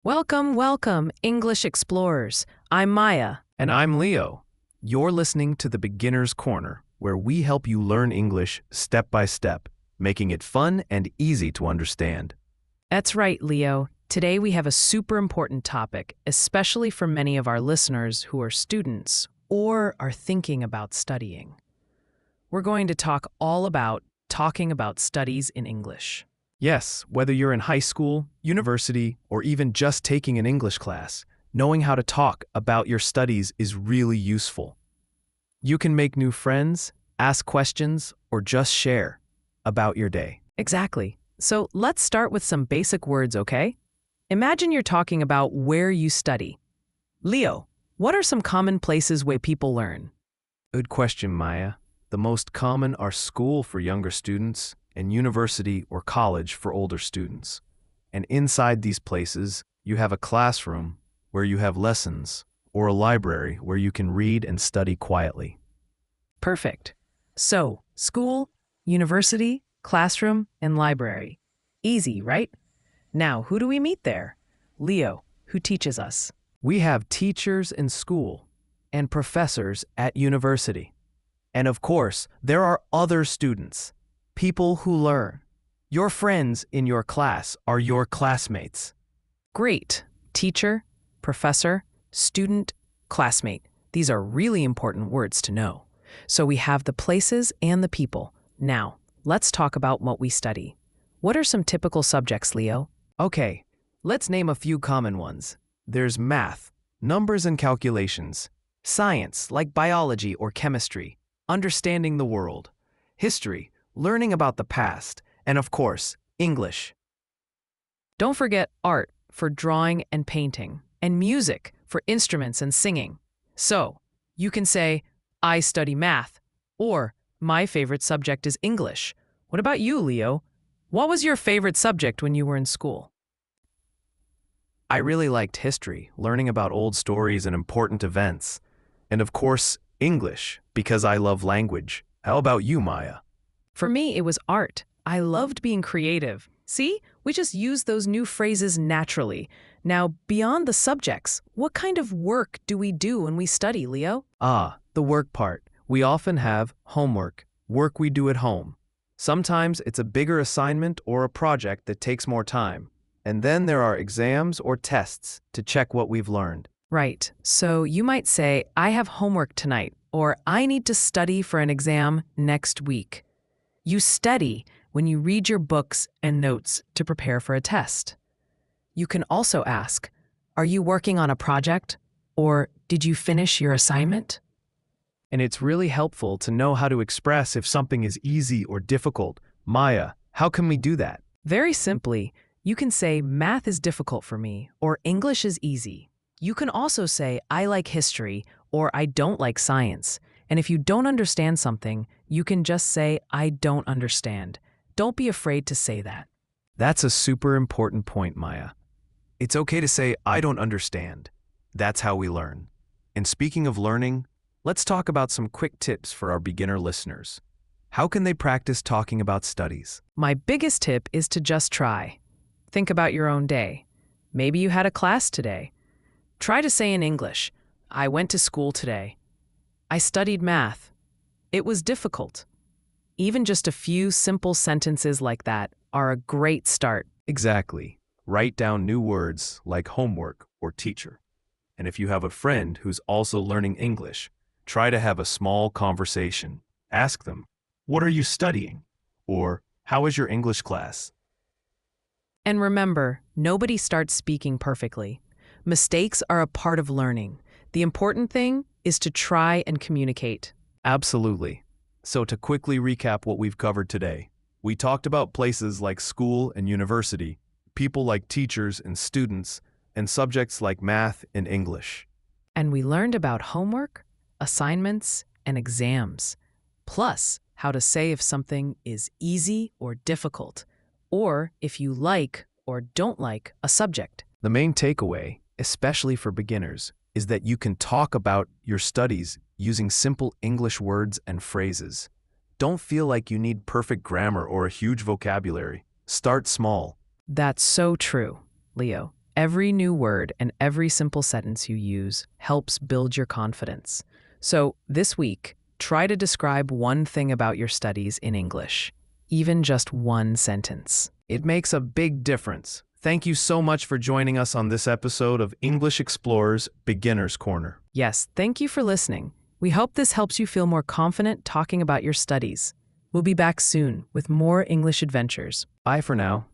Welcome, welcome, English Explorers. I'm Maya. And I'm Leo. You're listening to the Beginner's Corner, where we help you learn English step by step, making it fun and easy to understand. That's right, Leo. Today we have a super important topic, especially for many of our listeners who are students or are thinking about studying. We're going to talk all about talking about studies in English. Yes, whether you're in high school, university, or even just taking an English class, knowing how to talk about your studies is really useful. You can make new friends, ask questions, or just share about your day. Exactly. So let's start with some basic words, okay? Imagine you're talking about where you study. Leo, what are some common places where people learn? Good question, Maya. The most common are school for younger students and university or college for older students. And inside these places, you have a classroom where you have lessons, or a library where you can read and study quietly. Perfect. So, school, university, classroom, and library. Easy, right? Now, who do we meet there? Leo, who teaches us. We have teachers in school and professors at university. And of course, there are other students, people who learn. Your friends in your class are your classmates. Great. Teacher, professor, student, classmate. These are really important words to know. So we have the places and the people. Now, let's talk about what we study. What are some typical subjects, Leo? Okay, let's name a few common ones. There's math, numbers and calculations, science like biology or chemistry, understanding the world, history, learning about the past, and of course, English. Don't forget art for drawing and painting, and music for instruments and singing. So, you can say, I study math, or my favorite subject is English. What about you, Leo? What was your favorite subject when you were in school? I really liked history, learning about old stories and important events. And of course, English, because I love language. How about you, Maya? For me, it was art. I loved being creative. See, we just use those new phrases naturally. Now, beyond the subjects, what kind of work do we do when we study, Leo? The work part. We often have homework, work we do at home. Sometimes it's a bigger assignment or a project that takes more time. And then there are exams or tests to check what we've learned. Right. So you might say, I have homework tonight, or I need to study for an exam next week. You study when you read your books and notes to prepare for a test. You can also ask, are you working on a project? Or did you finish your assignment? And it's really helpful to know how to express if something is easy or difficult. Maya, how can we do that? Very simply, you can say math is difficult for me, or English is easy. You can also say I like history, or I don't like science. And if you don't understand something, you can just say I don't understand. Don't be afraid to say that. That's a super important point, Maya. It's okay to say I don't understand. That's how we learn. And speaking of learning, let's talk about some quick tips for our beginner listeners. How can they practice talking about studies? My biggest tip is to just try. Think about your own day. Maybe you had a class today. Try to say in English, I went to school today. I studied math. It was difficult. Even just a few simple sentences like that are a great start. Exactly. Write down new words like homework or teacher. And if you have a friend who's also learning English, try to have a small conversation. Ask them, what are you studying? Or, how is your English class? And remember, nobody starts speaking perfectly. Mistakes are a part of learning. The important thing is to try and communicate. Absolutely. So to quickly recap what we've covered today, we talked about places like school and university, people like teachers and students, and subjects like math and English. And we learned about homework, assignments, and exams. Plus, how to say if something is easy or difficult, or if you like or don't like a subject. The main takeaway, especially for beginners, is that you can talk about your studies using simple English words and phrases. Don't feel like you need perfect grammar or a huge vocabulary. Start small. That's so true, Leo. Every new word and every simple sentence you use helps build your confidence. So, this week, try to describe one thing about your studies in English, even just one sentence. It makes a big difference. Thank you so much for joining us on this episode of English Explorer's Beginner's Corner. Yes, thank you for listening. We hope this helps you feel more confident talking about your studies. We'll be back soon with more English adventures. Bye for now.